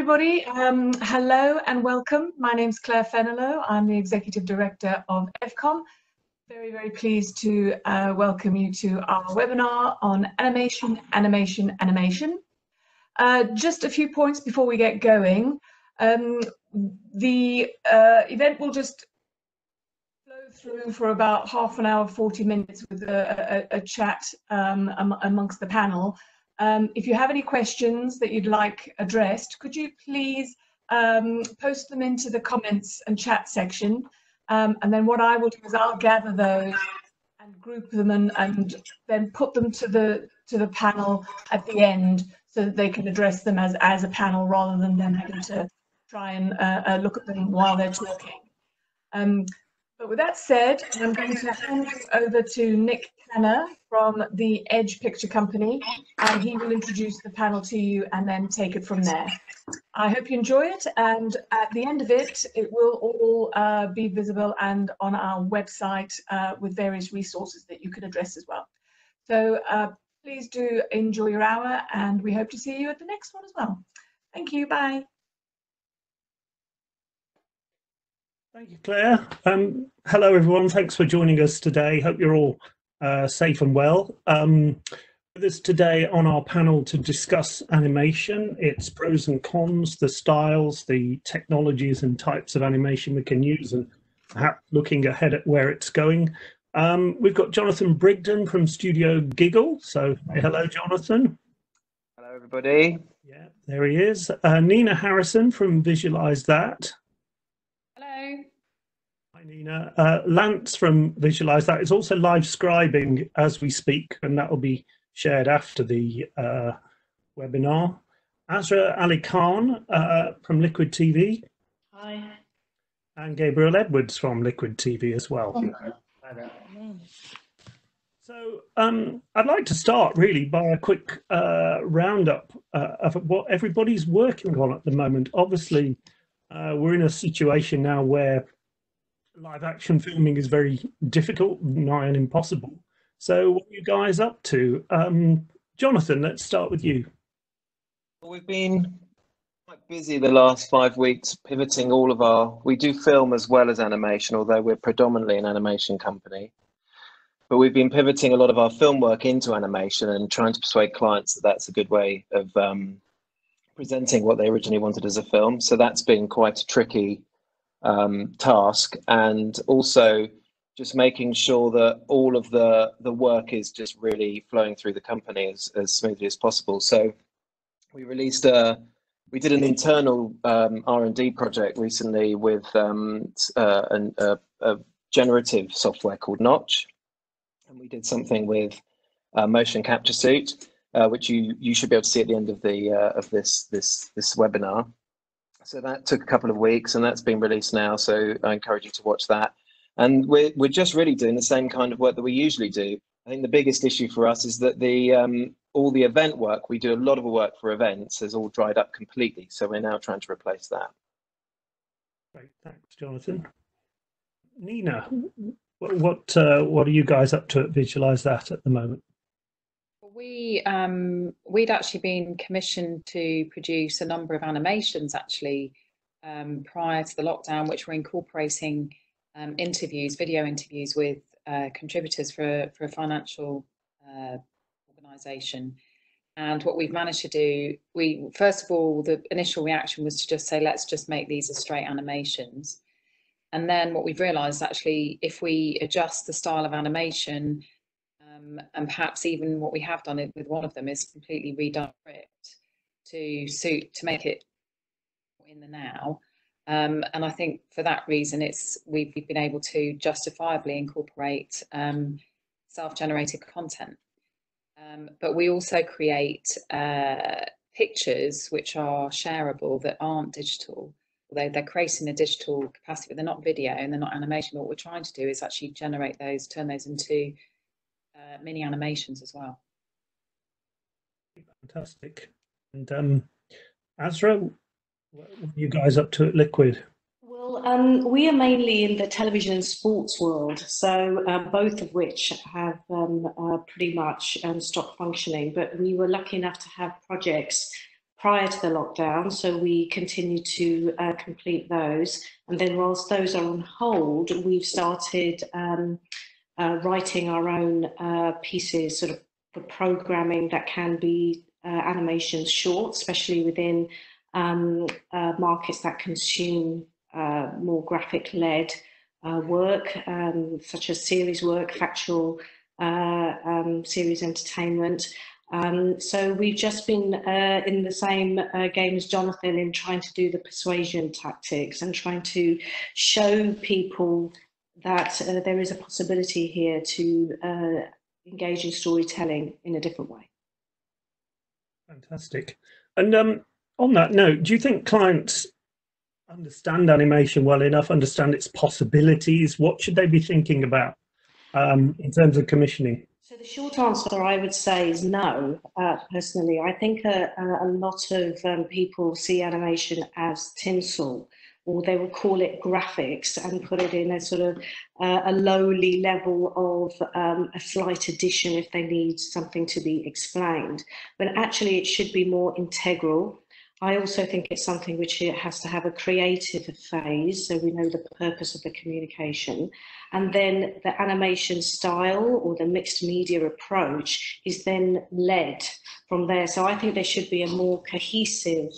Everybody. Hello and welcome. My name's Claire Fenello. I'm the Executive Director of EVCOM. Very, very pleased to welcome you to our webinar on animation. Just a few points before we get going. The event will just flow through for about half an hour, 40 minutes with a chat amongst the panel. If you have any questions that you'd like addressed, could you please post them into the comments and chat section, and then what I will do is I'll gather those and group them and then put them to the panel at the end so that they can address them as a panel rather than them having to try and look at them while they're talking. But with that said, I'm going to hand you over to Nick Tanner from the Edge Picture Company, and he will introduce the panel to you and then take it from there. I hope you enjoy it, and at the end of it, it will all be visible and on our website with various resources that you can address as well. So please do enjoy your hour, and we hope to see you at the next one as well. Thank you. Bye. Thank you, Claire. Hello, everyone. Thanks for joining us today. Hope you're all safe and well. With us today on our panel to discuss animation, its pros and cons, the styles, the technologies and types of animation we can use, and perhaps looking ahead at where it's going. We've got Jonathan Brigden from Studio Giggle. So hello, Jonathan. Hello, everybody. Yeah, there he is. Nina Harrison from Visualise That. Hello. Hi, Nina. Lance from Visualise That is also live scribing as we speak, and that will be shared after the webinar. Asra Ali-Khan from Liquid TV. Hi. And Gabriel Edwards from Liquid TV as well. Hi there. So I'd like to start really by a quick roundup of what everybody's working on at the moment. Obviously, we're in a situation now where live action filming is very difficult, nigh on impossible. So what are you guys up to? Jonathan, let's start with you. Well, we've been quite busy the last 5 weeks pivoting all of we do film as well as animation, although we're predominantly an animation company. But we've been pivoting a lot of our film work into animation and trying to persuade clients that that's a good way of presenting what they originally wanted as a film. So that's been quite a tricky task, and also just making sure that all of the work is just really flowing through the company as smoothly as possible. So we released we did an internal R&D project recently with a generative software called Notch, and we did something with motion capture suite, which you should be able to see at the end of this webinar. So that took a couple of weeks, and that's been released now. So I encourage you to watch that. And we're just really doing the same kind of work that we usually do. I think the biggest issue for us is that all the event work, we do a lot of work for events, has all dried up completely. So we're now trying to replace that. Great, thanks, Jonathan. Nina, what are you guys up to at Visualise That at the moment? We'd actually been commissioned to produce a number of animations actually prior to the lockdown, which were incorporating video interviews with contributors for a financial organisation. And what we've managed to do, first of all, the initial reaction was to just say, let's just make these as straight animations. And then what we've realised, actually, if we adjust the style of animation, and perhaps even what we have done with one of them is completely redone it to make it in the now. And I think for that reason, we've been able to justifiably incorporate self-generated content. But we also create pictures which are shareable that aren't digital. They're creating a digital capacity, but they're not video and they're not animation. But what we're trying to do is actually generate those, turn those into mini animations as well. Fantastic. And Asra, what are you guys up to at Liquid? Well, we are mainly in the television and sports world, so both of which have pretty much stopped functioning. But we were lucky enough to have projects prior to the lockdown, so we continue to complete those. And then whilst those are on hold, we've started writing our own pieces, sort of for programming that can be animation short, especially within markets that consume more graphic-led work, such as series work, factual series entertainment. So we've just been in the same game as Jonathan in trying to do the persuasion tactics and trying to show people that there is a possibility here to engage in storytelling in a different way. Fantastic. And on that note, do you think clients understand animation well enough, understand its possibilities? What should they be thinking about in terms of commissioning? So the short answer, I would say, is no. Personally, I think a lot of people see animation as tinsel, or they will call it graphics and put it in a sort of a lowly level of a slight addition if they need something to be explained. But actually, it should be more integral. I also think it's something which it has to have a creative phase, so we know the purpose of the communication. And then the animation style or the mixed media approach is then led from there. So I think there should be a more cohesive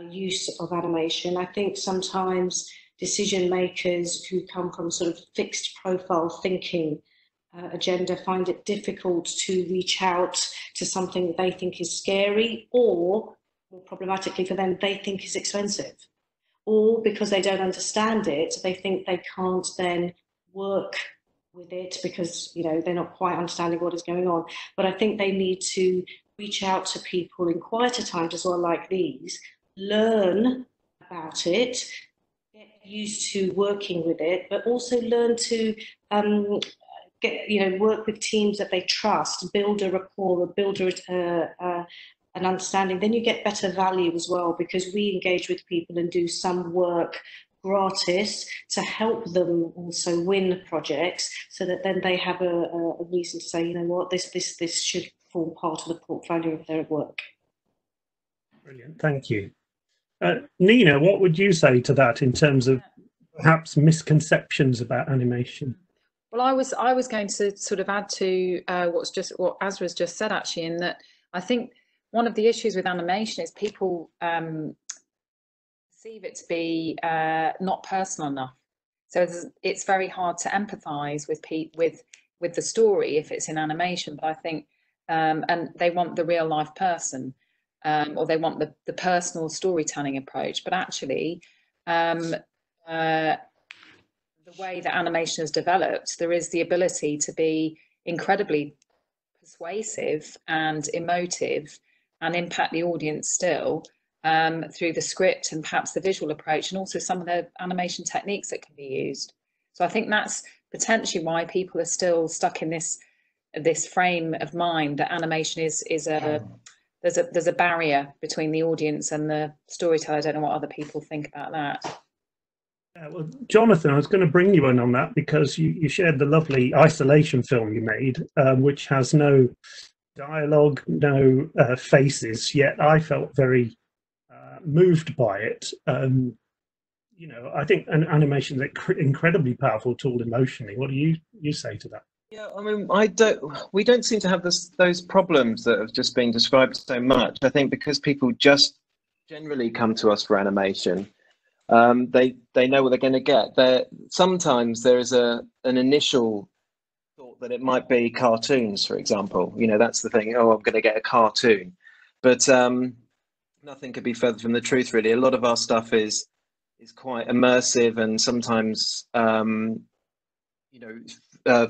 use of animation. I think sometimes decision makers who come from sort of fixed profile thinking agenda find it difficult to reach out to something that they think is scary, or more problematically for them, they think is expensive, or because they don't understand it, they think they can't then work with it because, you know, they're not quite understanding what is going on. But I think they need to reach out to people in quieter times as well, like these, learn about it, get used to working with it, but also learn to work with teams that they trust, build a rapport, or build an understanding. Then you get better value as well, because we engage with people and do some work gratis to help them also win projects, so that then they have a reason to say, you know what, this should form part of the portfolio of their work. Brilliant, thank you. Nina, what would you say to that in terms of perhaps misconceptions about animation? Well, I was going to sort of add to what Asra's just said, actually, in that I think one of the issues with animation is people perceive it to be not personal enough. So it's very hard to empathise with the story if it's in animation. But I think, and they want the real life person, or they want the personal storytelling approach. But actually, the way that animation has developed, there is the ability to be incredibly persuasive and emotive and impact the audience still through the script and perhaps the visual approach, and also some of the animation techniques that can be used. So I think that's potentially why people are still stuck in this frame of mind that animation is there's a barrier between the audience and the storyteller. I don't know what other people think about that. Well, Jonathan, I was going to bring you in on that, because you shared the lovely isolation film you made, which has no dialogue, no faces, yet I felt very moved by it. You know, I think an animation is an incredibly powerful tool emotionally. What do you say to that? Yeah, I mean, we don't seem to have those problems that have just been described so much. I think because people just generally come to us for animation, they know what they're going to get. Sometimes there is an initial thought that it might be cartoons, for example. You know, that's the thing. Oh, I'm going to get a cartoon, but nothing could be further from the truth, really. A lot of our stuff is quite immersive and sometimes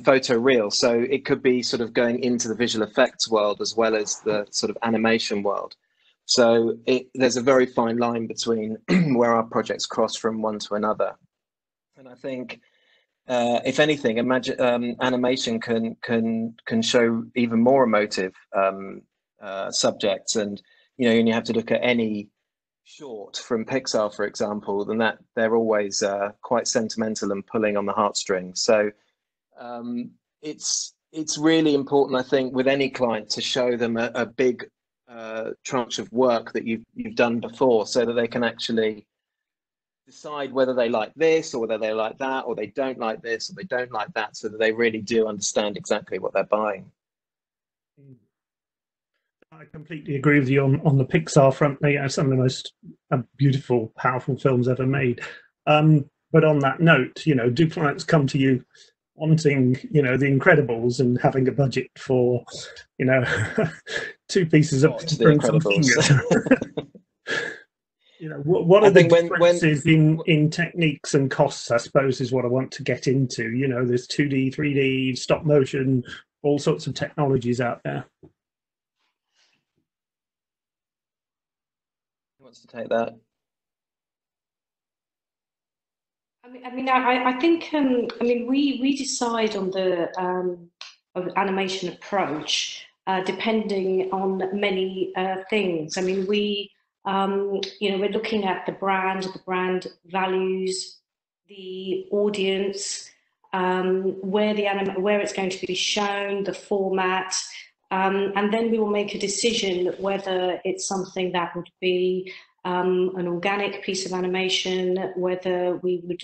photo real. So it could be sort of going into the visual effects world as well as the sort of animation world. So there's a very fine line between where our projects cross from one to another. And I think, if anything, animation can show even more emotive subjects. And and you have to look at any short from Pixar, for example, then that they're always quite sentimental and pulling on the heartstrings. So it's really important, I think, with any client to show them a big tranche of work that you've done before, so that they can actually decide whether they like this or whether they like that, or they don't like this or they don't like that, so that they really do understand exactly what they're buying. I completely agree with you on the Pixar front. They are some of the most beautiful, powerful films ever made. But on that note, do clients come to you wanting, The Incredibles and having a budget for, 2 pieces of paper and some fingers? What are the differences in techniques and costs, I suppose, is what I want to get into. There's 2D, 3D, stop motion, all sorts of technologies out there. Who wants to take that? I think we decide on the animation approach depending on many things. We're looking at the brand values, the audience, where it's going to be shown, the format, and then we will make a decision whether it's something that would be an organic piece of animation, whether we would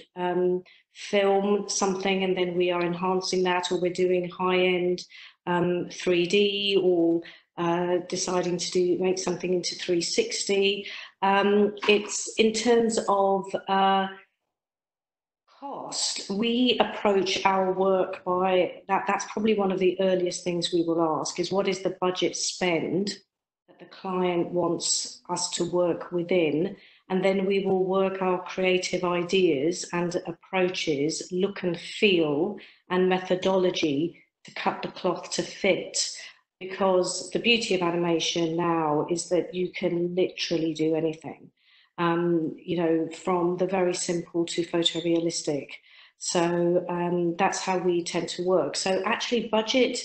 film something and then we are enhancing that, or we're doing high-end 3D, or deciding to make something into 360. It's in terms of cost, we approach our work by that's probably one of the earliest things we will ask is, what is the budget spend that the client wants us to work within? And then we will work our creative ideas and approaches, look and feel, and methodology to cut the cloth to fit. Because the beauty of animation now is that you can literally do anything. From the very simple to photorealistic. So that's how we tend to work. So actually budget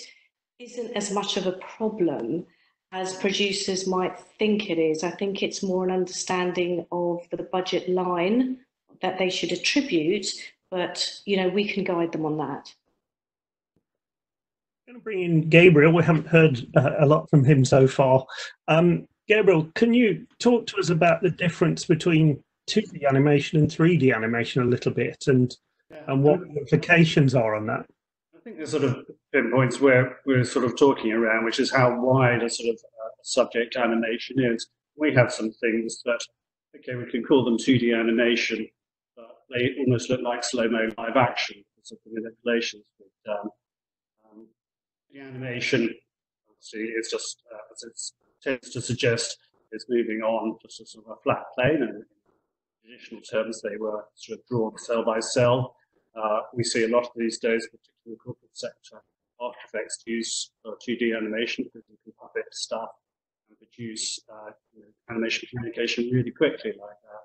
isn't as much of a problem as producers might think it is. I think it's more an understanding of the budget line that they should attribute, but we can guide them on that. I'm going to bring in Gabriel. We haven't heard a lot from him so far. Gabriel, can you talk to us about the difference between 2D animation and 3D animation a little bit, and what the implications are on that? I think there's sort of pinpoints where we're sort of talking around, which is how wide a sort of subject animation is. We have some things that, okay, we can call them 2D animation, but they almost look like slow-mo live action, sort of manipulations. With the animation, obviously, it's just, as it tends to suggest, it's moving on just a sort of a flat plane, and in traditional terms, they were sort of drawn cell by cell. We see a lot of these days, particularly in the corporate sector, After Effects use 2D animation because you can puppet stuff and produce animation communication really quickly like that.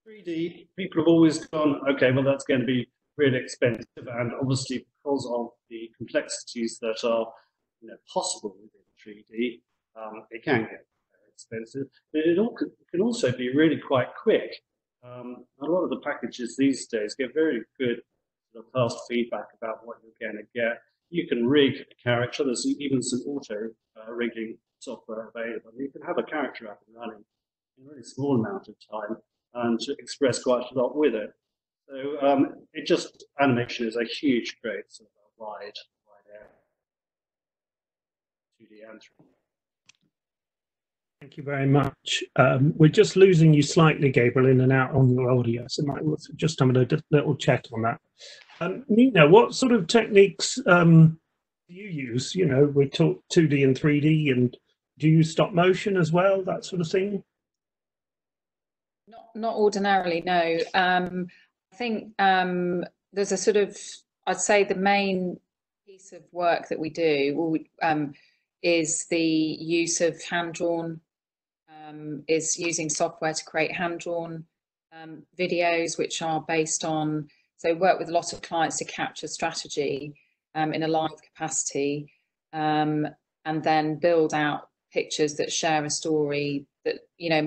3D, people have always gone, okay, well, that's going to be really expensive, and obviously because of the complexities that are possible within 3D, it can get very expensive. But it can also be really quite quick. A lot of the packages these days get very good fast feedback about what you're going to get. You can rig a character. There's even some auto rigging software available. You can have a character up and running in a really small amount of time and express quite a lot with it. So animation is a huge, great sort of wide area. 2D and 3D. Thank you very much. We're just losing you slightly, Gabriel, in and out on your audio, so might just have a little check on that. Nina, what sort of techniques do you use? We talk 2D and 3D, and do you use stop motion as well, that sort of thing? Not ordinarily, no. I think there's a sort of, I'd say the main piece of work that we do is the use of hand-drawn, is using software to create hand-drawn videos, which are based on, so work with a lot of clients to capture strategy in a live capacity, and then build out pictures that share a story that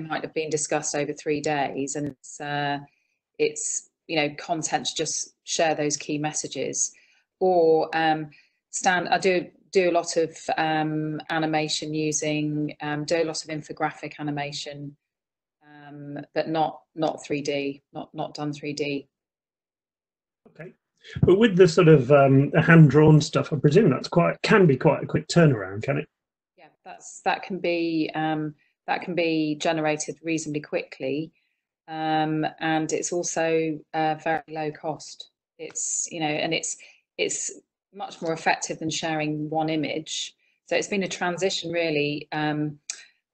might have been discussed over 3 days, and it's content to just share those key messages. Or I do do a lot of animation using, do a lot of infographic animation, but not 3D, not done 3D. Okay, but with the sort of hand-drawn stuff, I presume that's can be quite a quick turnaround, can it? Yeah, that can be generated reasonably quickly, and it's also very low cost. It's, you know, and it's much more effective than sharing one image. So it's been a transition, really.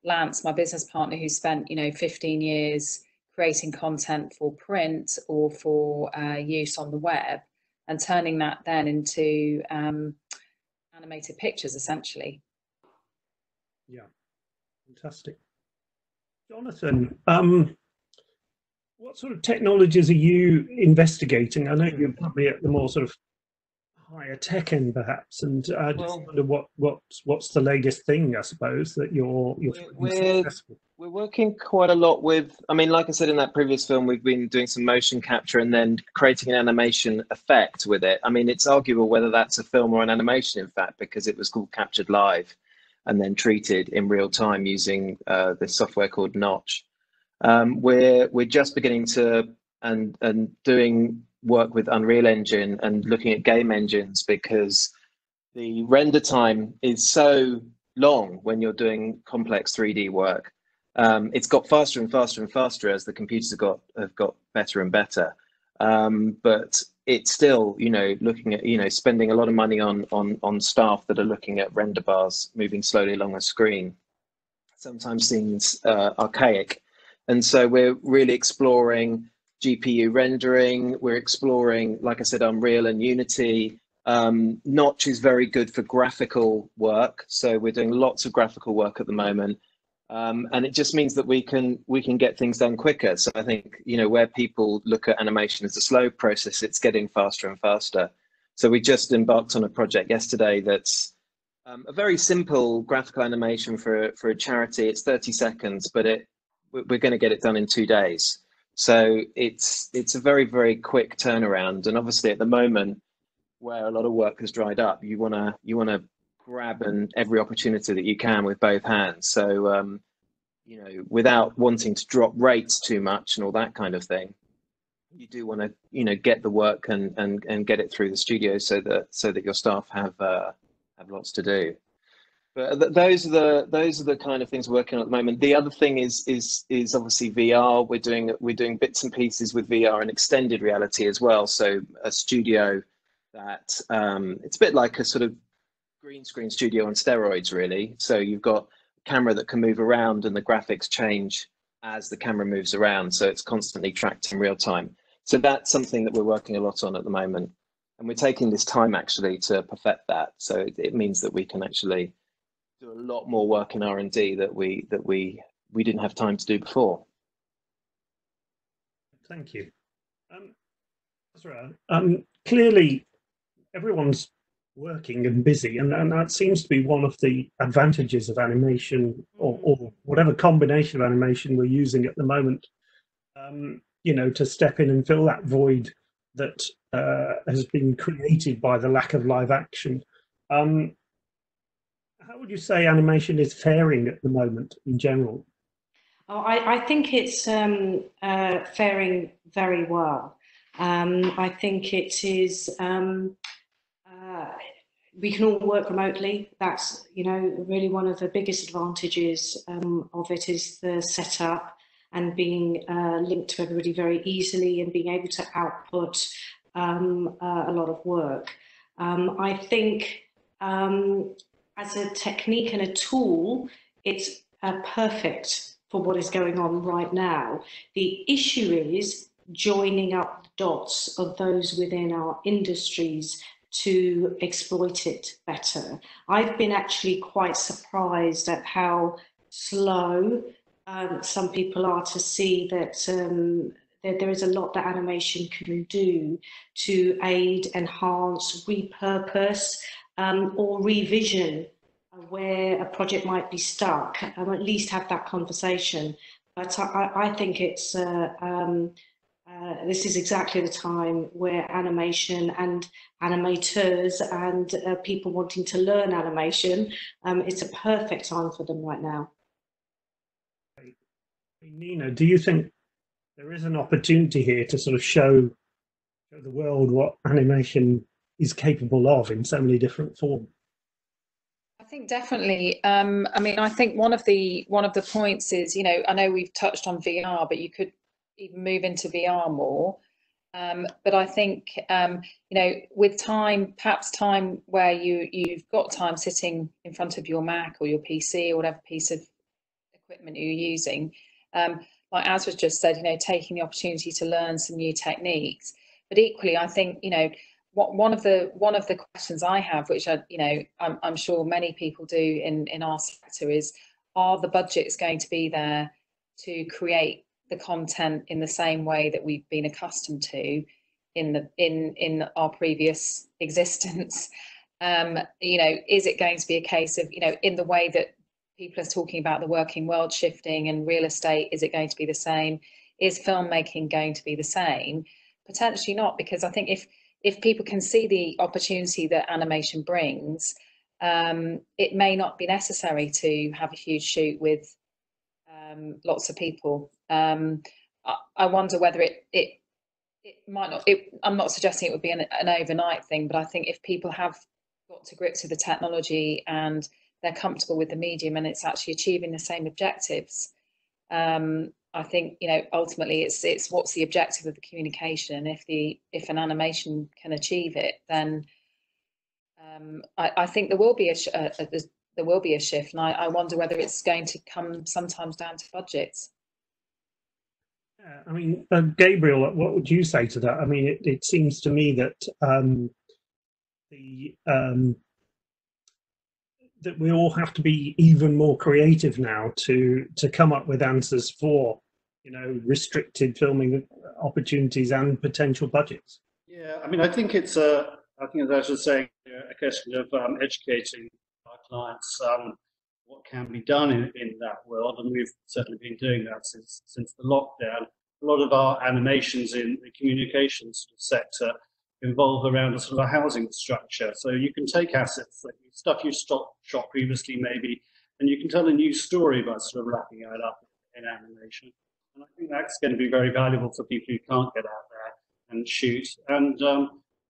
Lance, my business partner, who spent 15 years creating content for print or for use on the web, and turning that then into animated pictures, essentially. Yeah, fantastic. Jonathan, what sort of technologies are you investigating? I know you're probably at the more sort of higher tech end, perhaps, and just wonder what's the latest thing, I suppose, that you're successful. We're working quite a lot with, I mean, like I said in that previous film, we've been doing some motion capture and then creating an animation effect with it. I mean, it's arguable whether that's a film or an animation, in fact, because it was called captured live and then treated in real time using this software called Notch. We're just beginning to and doing work with Unreal Engine and looking at game engines, because the render time is so long when you're doing complex 3D work. It's got faster and faster and faster as the computers have got better and better. But it's still, looking at, spending a lot of money on staff that are looking at render bars moving slowly along a screen. Sometimes seems archaic. And so we're really exploring GPU rendering. We're exploring, like I said, Unreal and Unity. Notch is very good for graphical work. So we're doing lots of graphical work at the moment. And it just means that we can get things done quicker. So I think, where people look at animation as a slow process, it's getting faster and faster. So we just embarked on a project yesterday that's a very simple graphical animation for a charity. It's 30 seconds, but we're going to get it done in 2 days. So it's a very, very quick turnaround. And obviously at the moment, where a lot of work has dried up, you want to grab every opportunity that you can with both hands. So, without wanting to drop rates too much and all that kind of thing, you do want to, get the work and get it through the studio so that your staff have lots to do. But those are the kind of things we're working on at the moment. The other thing is obviously VR. We're doing bits and pieces with VR and extended reality as well. So a studio that it's a bit like a sort of green screen studio on steroids, really. So you've got a camera that can move around and the graphics change as the camera moves around. So it's constantly tracked in real time. So that's something that we're working a lot on at the moment. And we're taking this time actually to perfect that. So it means that we can actually do a lot more work in R&D that we didn't have time to do before. Thank you. Asra, clearly everyone's working and busy, and that seems to be one of the advantages of animation, or whatever combination of animation we're using at the moment, to step in and fill that void that has been created by the lack of live action. How would you say animation is faring at the moment in general? Oh, I think it's faring very well. I think it is, we can all work remotely. That's, really one of the biggest advantages of it is the setup and being linked to everybody very easily and being able to output a lot of work. I think as a technique and a tool, it's perfect for what is going on right now. The issue is joining up the dots of those within our industries to exploit it better. I've been actually quite surprised at how slow some people are to see that there is a lot that animation can do to aid, enhance, repurpose, or revision where a project might be stuck, at least have that conversation. But I think it's this is exactly the time where animation and animators and people wanting to learn animation, it's a perfect time for them right now. Nina, do you think there is an opportunity here to sort of show the world what animation is capable of in so many different forms? I think definitely. I mean, I think one of the points is, you know, I know we've touched on VR, but you could even move into VR more. But I think, you know, with time, perhaps time where you've got time sitting in front of your Mac or your PC or whatever piece of equipment you're using, like Asra just said, you know, taking the opportunity to learn some new techniques. But equally, I think, you know, one of the questions I have, which I'm sure many people do in our sector, is, are the budgets going to be there to create the content in the same way that we've been accustomed to in our previous existence? You know, is it going to be a case of, you know, in the way that people are talking about the working world shifting and real estate, is it going to be the same? Is filmmaking going to be the same? Potentially not, because I think if people can see the opportunity that animation brings, it may not be necessary to have a huge shoot with lots of people. I wonder whether it might not. I'm not suggesting it would be an overnight thing, but I think if people have got to grips with the technology and they're comfortable with the medium and it's actually achieving the same objectives, I think, you know, ultimately it's what's the objective of the communication, and if an animation can achieve it, then I think there will be a shift, and I wonder whether it's going to come sometimes down to budgets. Yeah, I mean, Gabriel, what would you say to that? I mean, it seems to me that that we all have to be even more creative now to come up with answers for, you know, restricted filming opportunities and potential budgets. Yeah, I mean, I think it's as I was saying, a question of educating our clients what can be done in that world, and we've certainly been doing that since the lockdown. A lot of our animations in the communications sector involve around a sort of a housing structure. So you can take assets, like stuff you shot previously maybe, and you can tell a new story by sort of wrapping it up in animation. And I think that's going to be very valuable for people who can't get out there and shoot. And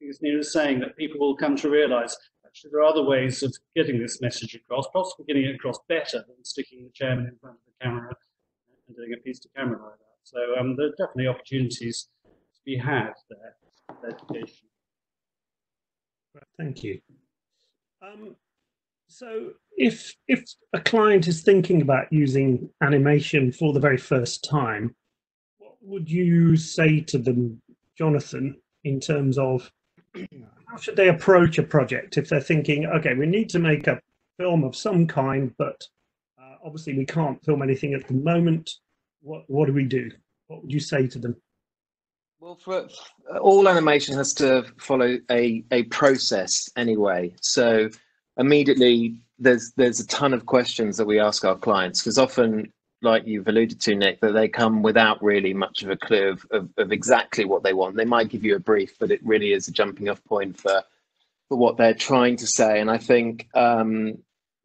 as Nina was saying, that people will come to realise actually there are other ways of getting this message across, possibly getting it across better than sticking the chairman in front of the camera and doing a piece to camera like that. So there are definitely opportunities to be had there. Education. Thank you. So if a client is thinking about using animation for the very first time, what would you say to them, Jonathan, in terms of how should they approach a project if they're thinking, okay, we need to make a film of some kind, but obviously we can't film anything at the moment. What do we do? What would you say to them? Well, for all animation has to follow a process anyway. So immediately there's a ton of questions that we ask our clients, because often, like you've alluded to, Nick, that they come without really much of a clue of exactly what they want. They might give you a brief, but it really is a jumping off point for what they're trying to say. And I think,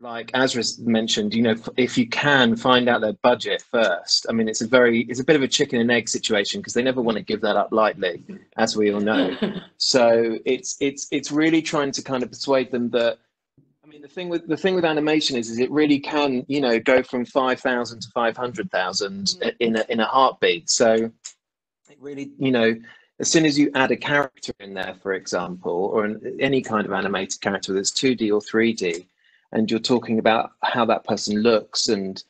like Asra mentioned, you know, if you can find out their budget first, I mean, it's a bit of a chicken and egg situation, because they never want to give that up lightly, as we all know. So it's really trying to kind of persuade them that, I mean, the thing with animation is it really can, you know, go from 5,000 to 500,000 in a heartbeat. So it really, you know, as soon as you add a character in there, for example, or any kind of animated character that's 2D or 3D, and you're talking about how that person looks and,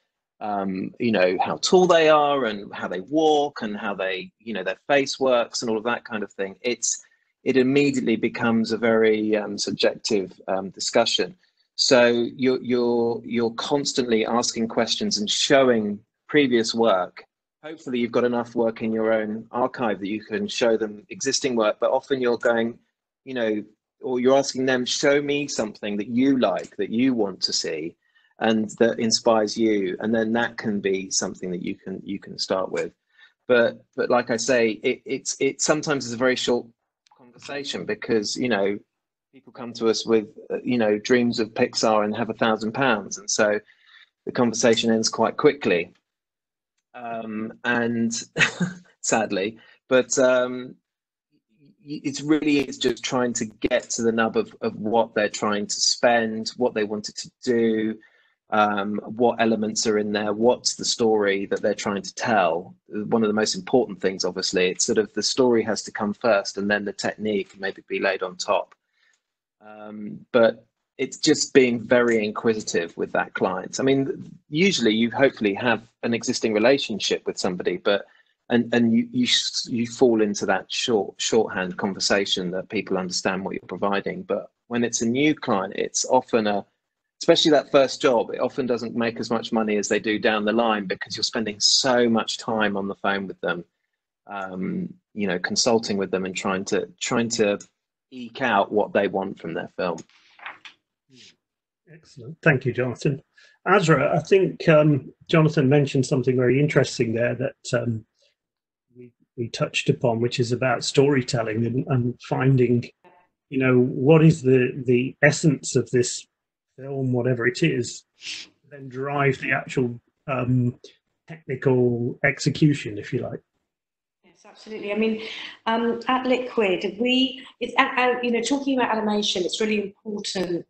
you know, how tall they are and how they walk and how they, you know, their face works and all of that kind of thing, it immediately becomes a very subjective discussion. So you're constantly asking questions and showing previous work. Hopefully you've got enough work in your own archive that you can show them existing work, but often you're going, you know, or you're asking them, show me something that you like, that you want to see, and that inspires you, and then that can be something that you can start with. But like I say, it sometimes is a very short conversation, because people come to us with dreams of Pixar and have £1,000, and so the conversation ends quite quickly, and sadly, but it's just trying to get to the nub of what they're trying to spend, what they wanted to do, what elements are in there, what's the story that they're trying to tell. One of the most important things, obviously, it's sort of the story has to come first, and then the technique maybe be laid on top. But it's just being very inquisitive with that client. I mean, usually you hopefully have an existing relationship with somebody, but and you fall into that shorthand conversation that people understand what you're providing. But when it's a new client, it's often especially that first job, it often doesn't make as much money as they do down the line, because you're spending so much time on the phone with them, consulting with them and trying to eke out what they want from their film. Excellent. Thank you, Jonathan. Asra, I think Jonathan mentioned something very interesting there that we touched upon, which is about storytelling and finding, what is the essence of this film, whatever it is, then drive the actual technical execution, if you like. Yes, absolutely. I mean, at Liquid, talking about animation, it's really important,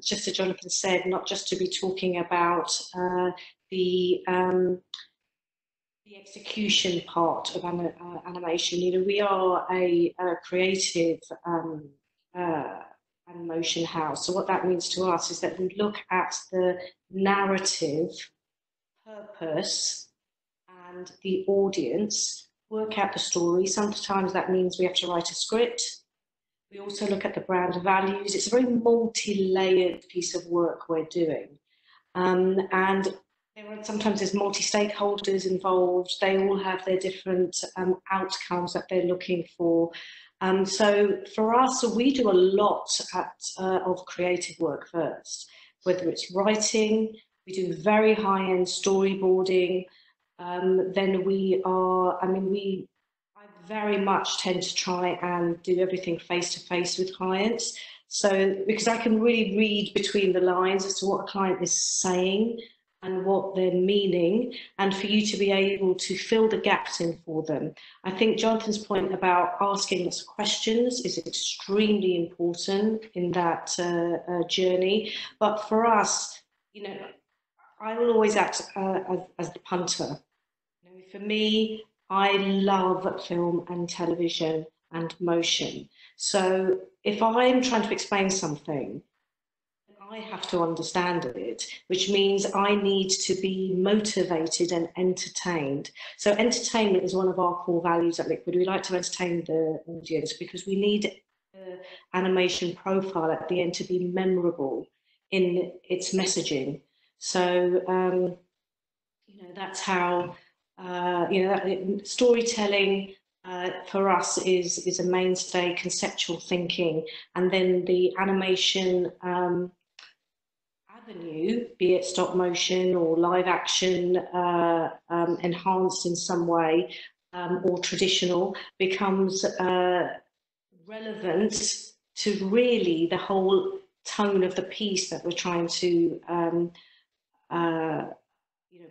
just as Jonathan said, not just to be talking about the execution part of animation. We are a creative animation house. So what that means to us is that we look at the narrative, purpose, and the audience, work out the story. Sometimes that means we have to write a script. We also look at the brand values. It's a very multi-layered piece of work we're doing. And sometimes there's multi-stakeholders involved. They all have their different outcomes that they're looking for. So for us, we do a lot of creative work first, whether it's writing, we do very high-end storyboarding. Then I very much tend to try and do everything face-to-face with clients. So, because I can really read between the lines as to what a client is saying and what they're meaning, and for you to be able to fill the gaps in for them. I think Jonathan's point about asking us questions is extremely important in that journey. But for us, I will always act as the punter. For me, I love film and television and motion. So if I'm trying to explain something, I have to understand it, which means I need to be motivated and entertained. So entertainment is one of our core values at Liquid. We like to entertain the audience because we need the animation profile at the end to be memorable in its messaging. So, that's how, storytelling for us is a mainstay, conceptual thinking, and then the animation avenue, be it stop motion or live action, enhanced in some way, or traditional, becomes relevant to really the whole tone of the piece that we're trying to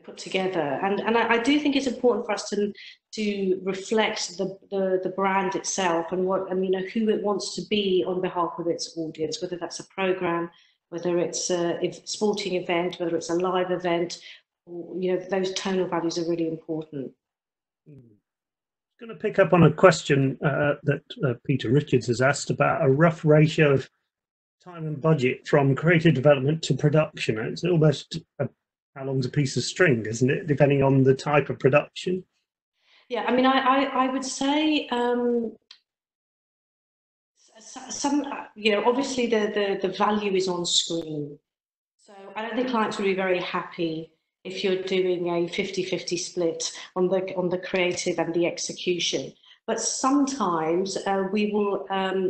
put together. And I do think it's important for us to reflect the brand itself and who it wants to be on behalf of its audience, whether that's a program, whether it's a sporting event, whether it's a live event, or, those tonal values are really important. I'm going to pick up on a question that Peter Richards has asked about a rough ratio of time and budget from creative development to production. It's almost how long's a piece of string, isn't it, depending on the type of production? Yeah, I mean, I would say some, obviously the value is on screen. So I don't think clients will be very happy if you're doing a 50-50 split on the creative and the execution. But sometimes we will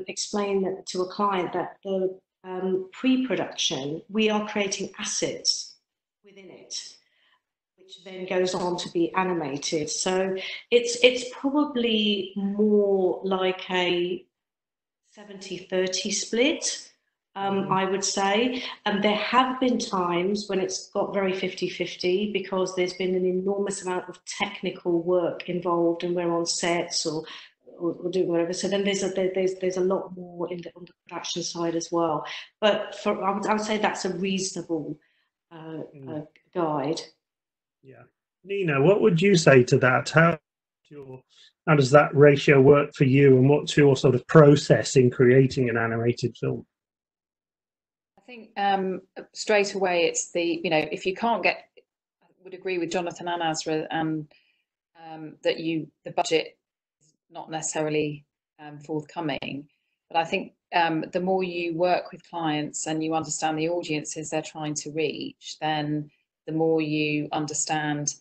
explain to a client that the pre-production, we are creating assets within it, which which then goes on to be animated. So it's probably more like a 70-30 split, I would say. And there have been times when it's got very 50-50 because there's been an enormous amount of technical work involved and we're on sets or doing whatever. So then there's a lot more on the production side as well. But I would say that's a reasonable guide. Yeah. Nina, what would you say to that? How does that ratio work for you, and what's your sort of process in creating an animated film? I think straight away it's if you can't get, I would agree with Jonathan and Asra, that the budget is not necessarily forthcoming. But I think the more you work with clients and you understand the audiences they're trying to reach, then the more you understand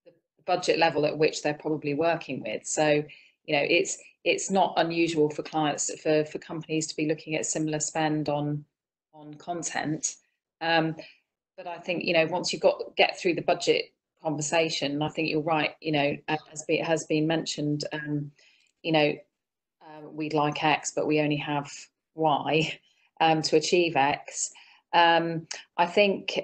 the budget level at which they're probably working with. So, it's not unusual for clients, for companies to be looking at similar spend on content. But I think, once you get through the budget conversation, I think you're right, as it has been mentioned, we'd like X, but we only have Y to achieve X. I think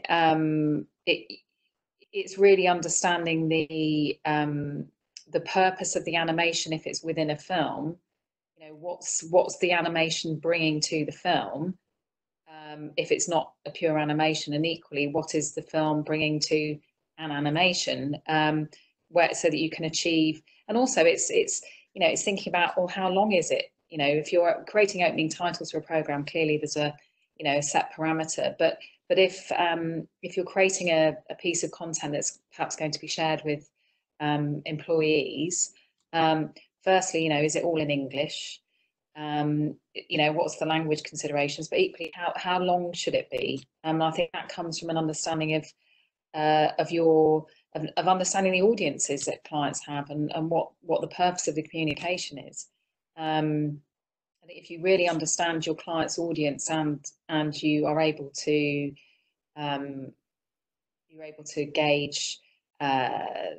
it's really understanding the purpose of the animation if it's within a film. What's the animation bringing to the film? If it's not a pure animation, and equally, what is the film bringing to an animation? So that you can achieve, and also it's thinking about, well, how long is it? If you're creating opening titles for a program, clearly there's a set parameter. But if you're creating a piece of content that's perhaps going to be shared with employees, firstly, is it all in English? What's the language considerations? But equally, how long should it be? I think that comes from an understanding of understanding the audiences that clients have and what the purpose of the communication is. I think if you really understand your client's audience and you are able to gauge the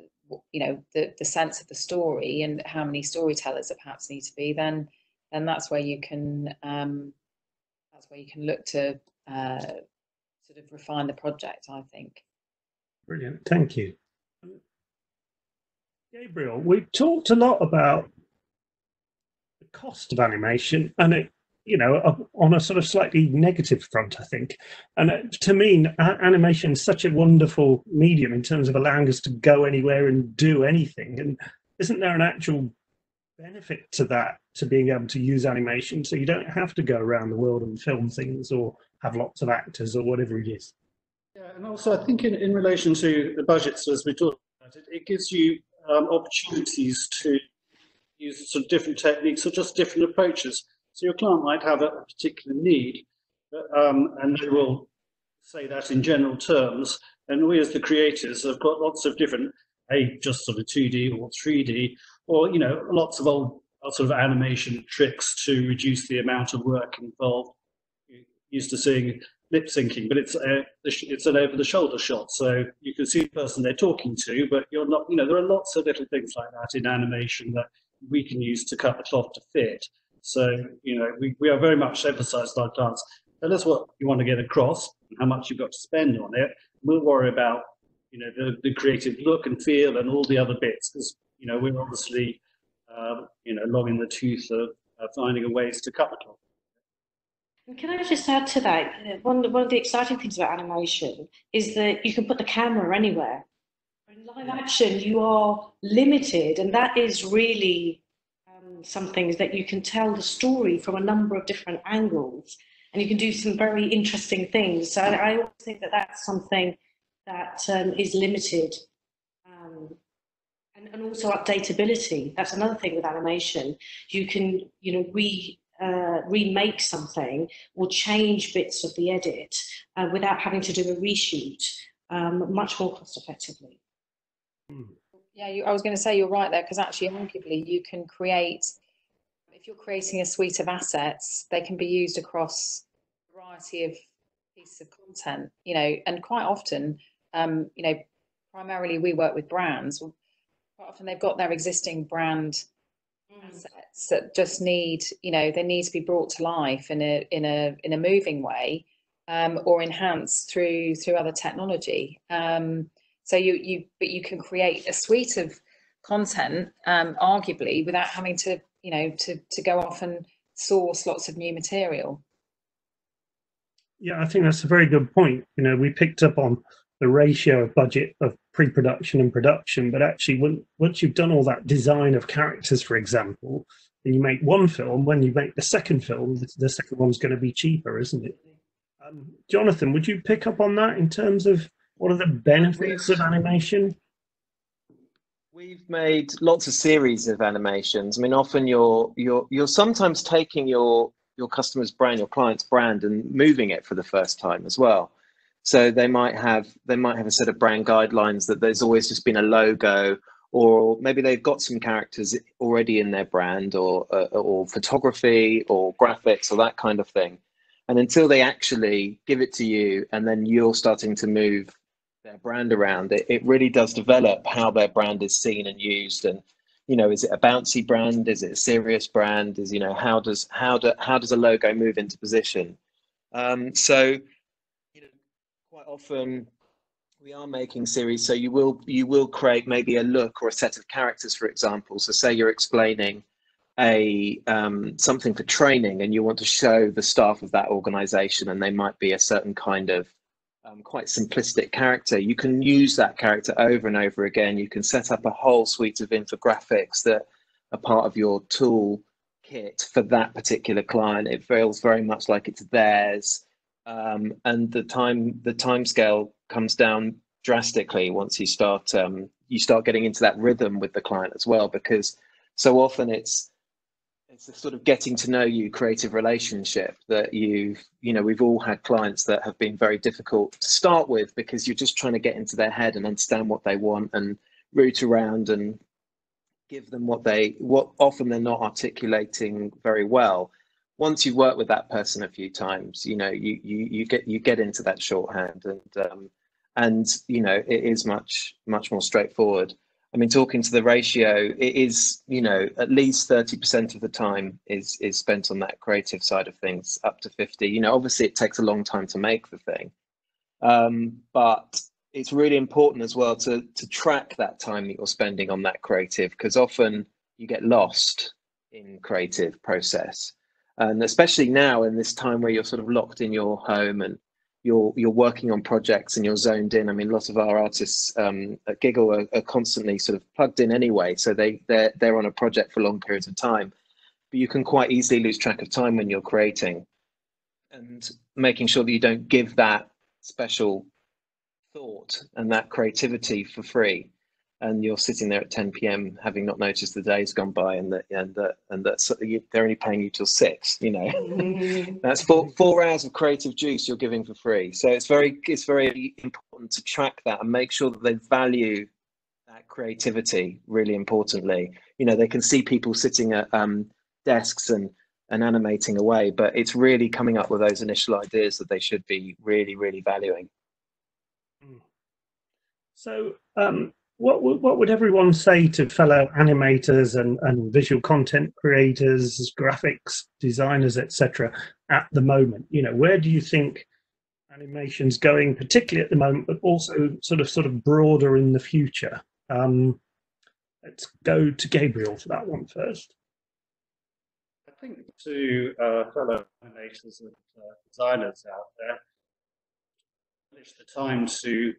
sense of the story and how many storytellers there perhaps need to be, then that's where you can look to sort of refine the project, I think. Brilliant, thank you. Gabriel, we've talked a lot about the cost of animation, and it, on a sort of slightly negative front, I think. And to me, animation is such a wonderful medium in terms of allowing us to go anywhere and do anything. And isn't there an actual benefit to that, to being able to use animation so you don't have to go around the world and film things or have lots of actors or whatever it is? Yeah, and also I think in relation to the budgets, as we talked about it gives you opportunities to use sort of different techniques or just different approaches. So your client might have a particular need, and they will say that in general terms. And we as the creators have got lots of different, just sort of 2D or 3D, or lots of old sort of animation tricks to reduce the amount of work involved. You're used to seeing lip syncing, but it's an over-the-shoulder shot, so you can see the person they're talking to, but you're not. There are lots of little things like that in animation that we can use to cut the cloth to fit. So we are very much emphasised our clients. Tell us what you want to get across, and how much you've got to spend on it. We'll worry about the creative look and feel and all the other bits, because we're obviously long in the tooth of finding a ways to cut the cloth. Can I just add to that? One of the exciting things about animation is that you can put the camera anywhere. In live action, you are limited, and that is really something that you can tell the story from a number of different angles, and you can do some very interesting things. So I always think that that's something that is limited. And also updatability. That's another thing with animation. You can, remake something or change bits of the edit without having to do a reshoot much more cost effectively. Yeah, I was going to say you're right there, because actually arguably you can create, if you're creating a suite of assets, they can be used across a variety of pieces of content, and quite often, primarily we work with brands. Quite often they've got their existing brand assets that just need, you know, they need to be brought to life in a moving way, or enhanced through other technology. So you can create a suite of content, arguably, without having to, you know, to go off and source lots of new material. Yeah, I think that's a very good point. You know, we picked up on the ratio of budget of pre-production and production, but actually once you've done all that design of characters, for example, and you make one film, when you make the second film, the second one's going to be cheaper, isn't it? Jonathan, would you pick up on that in terms of what are the benefits of animation? We've made lots of series of animations. I mean, often you're sometimes taking your customer's brand, your client's brand, and moving it for the first time as well. So they might have a set of brand guidelines that there's always just been a logo, or maybe they've got some characters already in their brand, or photography, or graphics, or that kind of thing. And until they actually give it to you, and then you're starting to move their brand around, it really does develop how their brand is seen and used. And, you know, is it a bouncy brand? Is it a serious brand? Is, you know, how does a logo move into position? So, you know, quite often we are making series. So you will create maybe a look or a set of characters, for example. So say you're explaining something for training, and you want to show the staff of that organization, and they might be a certain kind of quite simplistic character. You can use that character over and over again. You can set up a whole suite of infographics that are part of your tool kit for that particular client. It feels very much like it's theirs, and the time scale comes down drastically once you start getting into that rhythm with the client as well, because so often it's a sort of getting to know you creative relationship that you know, we've all had clients that have been very difficult to start with, because you're just trying to get into their head and understand what they want and root around and give them what often they're not articulating very well. Once you've worked with that person a few times, you know, you get into that shorthand, and you know, it is much more straightforward. I mean, talking to the ratio, it is, you know, at least 30% of the time is spent on that creative side of things, up to 50. You know, obviously it takes a long time to make the thing, but it's really important as well to track that time that you're spending on that creative, because often you get lost in creative process, and especially now in this time where you're sort of locked in your home and you're working on projects and you're zoned in. I mean, lots of our artists at Giggle are constantly sort of plugged in anyway, so they're on a project for long periods of time. But you can quite easily lose track of time when you're creating, and making sure that you don't give that special thought and that creativity for free, and you're sitting there at 10 p.m. having not noticed the day's gone by, and that they're only paying you till 6. You know, that's 4 hours of creative juice you're giving for free. So it's very important to track that and make sure that they value that creativity really importantly. You know, they can see people sitting at desks and animating away, but it's really coming up with those initial ideas that they should be really valuing. So what would everyone say to fellow animators and visual content creators, graphics designers, etc. at the moment? You know, where do you think animation's going, particularly at the moment, but also sort of broader in the future? Let's go to Gabriel for that one first. I think to fellow animators and designers out there, it's the time to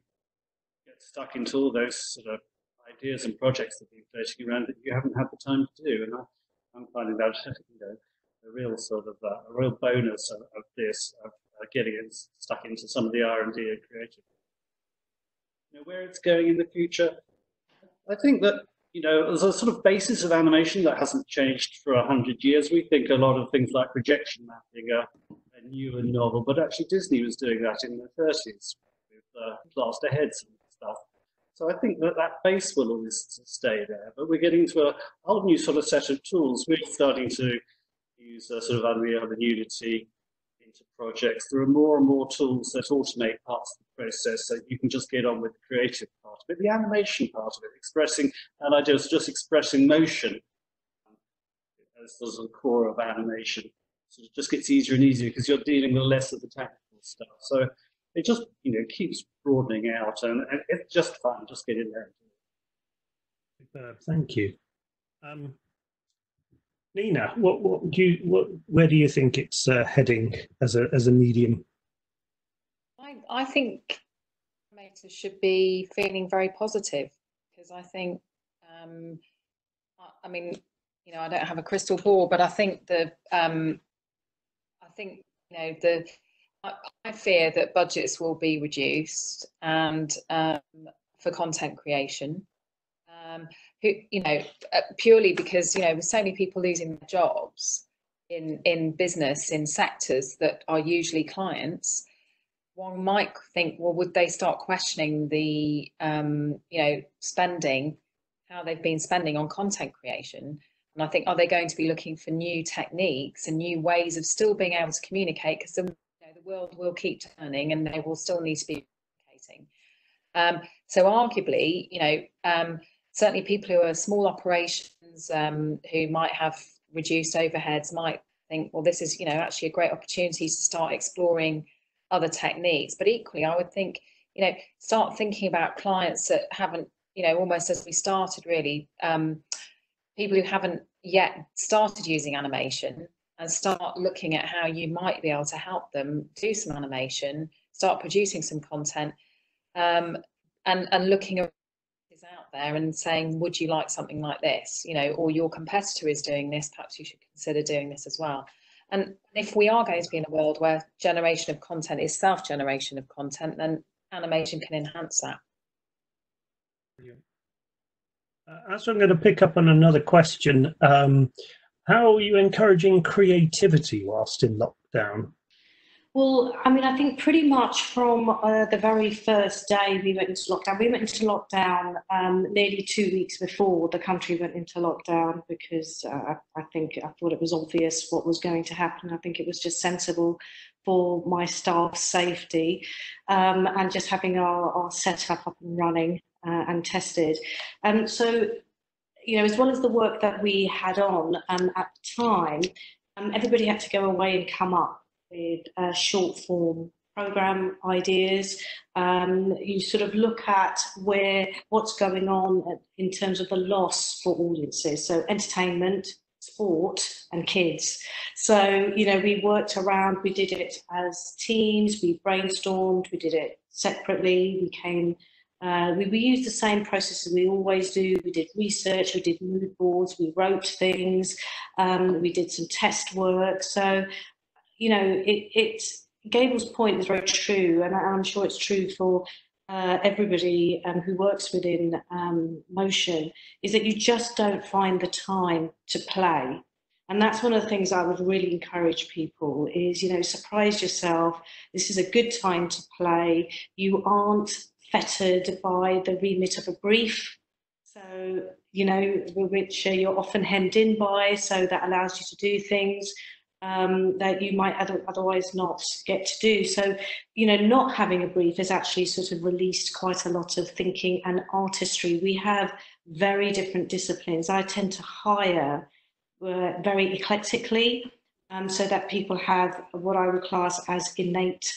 get stuck into all those sort of ideas and projects that have been floating around that you haven't had the time to do. And I'm finding that, you know, a real sort of a real bonus of this, of getting stuck into some of the R&D and creative. You know, where it's going in the future, I think that, you know, there's a sort of basis of animation that hasn't changed for 100 years. We think a lot of things like projection mapping are new and novel, but actually Disney was doing that in the 30s with plaster heads and stuff. So I think that base will always stay there, but we're getting to a whole new sort of set of tools. We're starting to use sort of Unreal and Unity into projects. There are more and more tools that automate parts of the process, so you can just get on with the creative part of it, the animation part of it, expressing an idea, just expressing motion as the core of animation. So it just gets easier and easier because you're dealing with less of the technical stuff. So it just, keeps broadening out, and it's just fun. Just get in there. Thank you. Nina, where do you think it's heading as a medium? I think animators should be feeling very positive, because I think, I mean, I don't have a crystal ball, but I think I fear that budgets will be reduced, and for content creation, purely because with so many people losing their jobs in business, in sectors that are usually clients, one might think, well, would they start questioning the spending, how they've been spending on content creation? And I think, are they going to be looking for new techniques and new ways of still being able to communicate? Because the world will keep turning, and they will still need to be communicating. So arguably, certainly people who are small operations, who might have reduced overheads, might think, well, this is actually a great opportunity to start exploring other techniques. But equally, I would think, start thinking about clients that haven't, almost as we started really, people who haven't yet started using animation, and start looking at how you might be able to help them do some animation, start producing some content, and looking out there and saying, would you like something like this? Or your competitor is doing this, perhaps you should consider doing this as well. And if we are going to be in a world where generation of content is self-generation of content, then animation can enhance that. Brilliant. As I'm going to pick up on another question, how are you encouraging creativity whilst in lockdown? Well, I mean, I think pretty much from the very first day we went into lockdown. We went into lockdown nearly 2 weeks before the country went into lockdown, because I thought it was obvious what was going to happen. I think it was just sensible for my staff's safety, and just having our setup up and running and tested. So, as well as the work that we had on at the time, everybody had to go away and come up with short form program ideas. You sort of look at what's going on in terms of the loss for audiences, so entertainment, sport and kids. So we worked around, we did it as teams, we brainstormed, we did it separately, we used the same processes we always do. We did research, we did mood boards, we wrote things, we did some test work. So Gabriel's point is very true, and I'm sure it's true for everybody who works within motion, is that you just don't find the time to play. And that's one of the things I would really encourage people is, surprise yourself. This is a good time to play. You aren't fettered by the remit of a brief. So, which you're often hemmed in by, so that allows you to do things that you might otherwise not get to do. So, not having a brief has actually sort of released quite a lot of thinking and artistry. We have very different disciplines. I tend to hire very eclectically, so that people have what I would class as innate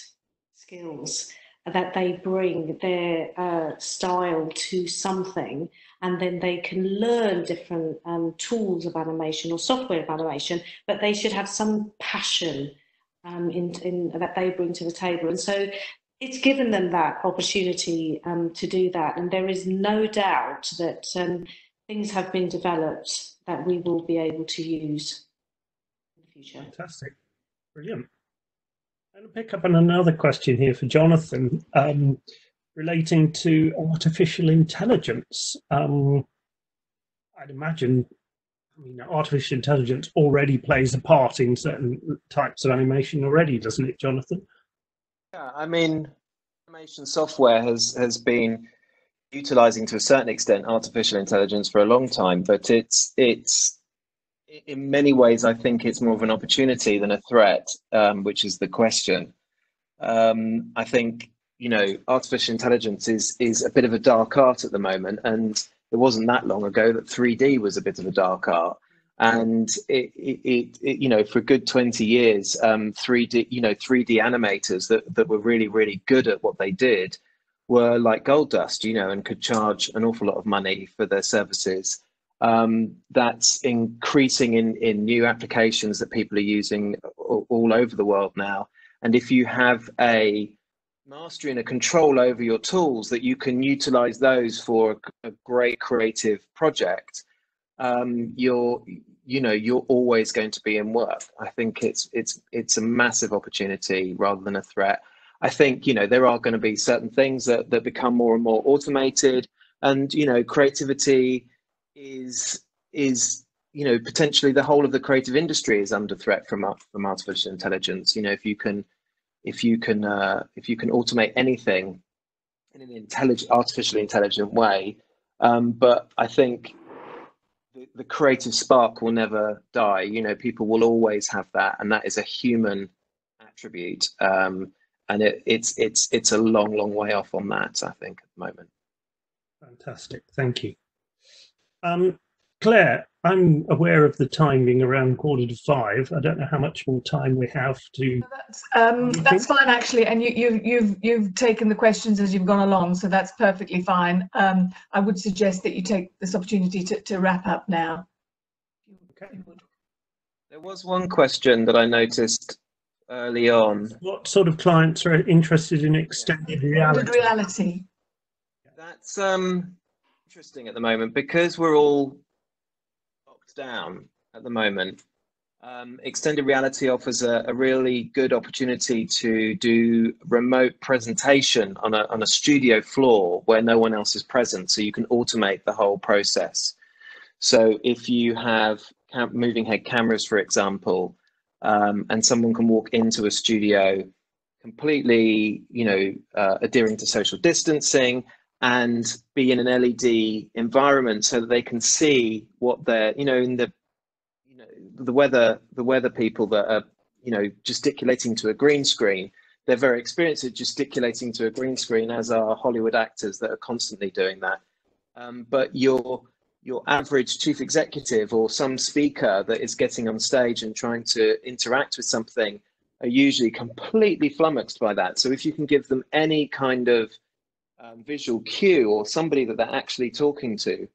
skills, that they bring their style to something, and then they can learn different tools of animation or software of animation, but they should have some passion that they bring to the table. And so it's given them that opportunity to do that. And there is no doubt that things have been developed that we will be able to use in the future. Fantastic. Brilliant. I'm going to pick up on another question here for Jonathan, relating to artificial intelligence. I'd imagine, artificial intelligence already plays a part in certain types of animation already, doesn't it, Jonathan? Yeah, animation software has been utilizing to a certain extent artificial intelligence for a long time, but it's in many ways, I think it's more of an opportunity than a threat, which is the question. I think, you know, artificial intelligence is a bit of a dark art at the moment, and it wasn't that long ago that 3D was a bit of a dark art. And it you know, for a good 20 years, 3D animators that were really, really good at what they did were like gold dust, you know, and could charge an awful lot of money for their services. That's increasing in new applications that people are using all over the world now. And if you have a mastery and a control over your tools, that you can utilize those for a great creative project, you're always going to be in work. I think it's a massive opportunity rather than a threat. I think, you know, there are going to be certain things that become more and more automated, and, you know, creativity is you know, potentially the whole of the creative industry is under threat from artificial intelligence. You know, if you can automate anything in an artificially intelligent way, but I think the creative spark will never die. You know, people will always have that, and that is a human attribute. And it's a long way off on that, I think, at the moment. Fantastic, thank you. Claire, I'm aware of the time being around 4:45. I don't know how much more time we have to. That's fine, actually, and you've taken the questions as you've gone along, so that's perfectly fine. I would suggest that you take this opportunity to wrap up now. Okay. There was one question that I noticed early on. What sort of clients are interested in extended reality? That's interesting at the moment, because we're all locked down at the moment. Extended reality offers a really good opportunity to do remote presentation on a studio floor where no one else is present, so you can automate the whole process. So if you have moving head cameras, for example, and someone can walk into a studio completely, you know, adhering to social distancing, and be in an LED environment so that they can see what they're, you know, in the weather people that are, you know, gesticulating to a green screen. They're very experienced at gesticulating to a green screen, as are Hollywood actors that are constantly doing that. But your average chief executive or some speaker that is getting on stage and trying to interact with something are usually completely flummoxed by that. So if you can give them any kind of visual cue, or somebody that they're actually talking to,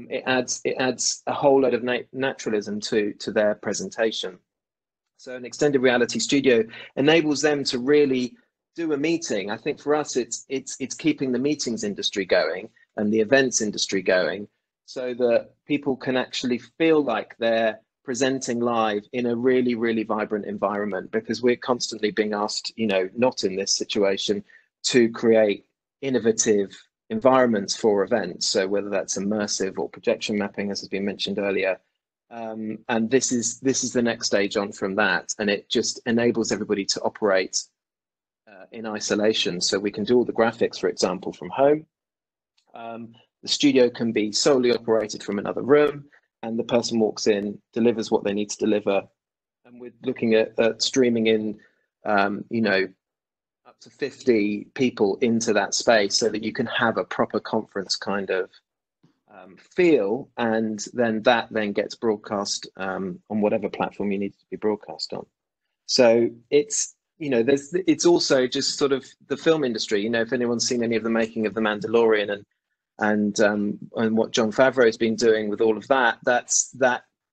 it adds a whole load of naturalism to their presentation. So an extended reality studio enables them to really do a meeting. I think for us, it's keeping the meetings industry going and the events industry going, so that people can actually feel like they're presenting live in a really, really vibrant environment, because we're constantly being asked, you know, not in this situation, to create innovative environments for events. So whether that's immersive or projection mapping, as has been mentioned earlier, and this is the next stage on from that, and it just enables everybody to operate in isolation. So we can do all the graphics, for example, from home. The studio can be solely operated from another room, and the person walks in, delivers what they need to deliver. And we're looking at streaming in, you know, up to 50 people into that space, so that you can have a proper conference kind of feel, and then that gets broadcast on whatever platform you need to be broadcast on. So it's, you know, it's also just sort of the film industry. You know, if anyone's seen any of the making of The Mandalorian and what Jon Favreau has been doing with all of that,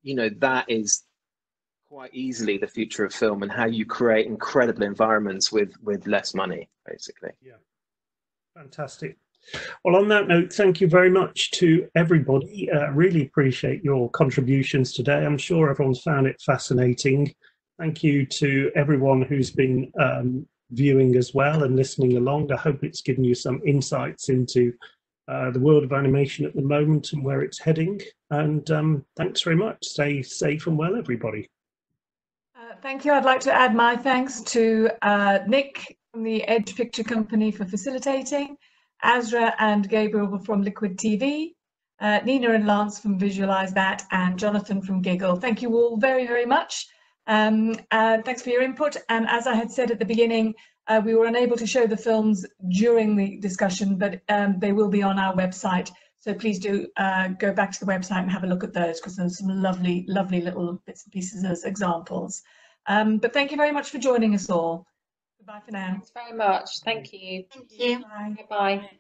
you know, that is quite easily the future of film, and how you create incredible environments with less money, basically. Yeah, fantastic. Well, on that note, thank you very much to everybody. Really appreciate your contributions today. I'm sure everyone's found it fascinating. Thank you to everyone who's been viewing as well and listening along. I hope it's given you some insights into the world of animation at the moment and where it's heading. And thanks very much. Stay safe and well, everybody. Thank you. I'd like to add my thanks to Nick from the Edge Picture Company for facilitating, Asra and Gabriel from Liquid TV, Nina and Lance from Visualise That, and Jonathan from Giggle. Thank you all very, very much. Thanks for your input. And as I had said at the beginning, we were unable to show the films during the discussion, but they will be on our website. So please do go back to the website and have a look at those, because there's some lovely, lovely little bits and pieces as examples. But thank you very much for joining us all. Goodbye for now. Thanks very much. Thank you. Thank you. Bye. Bye.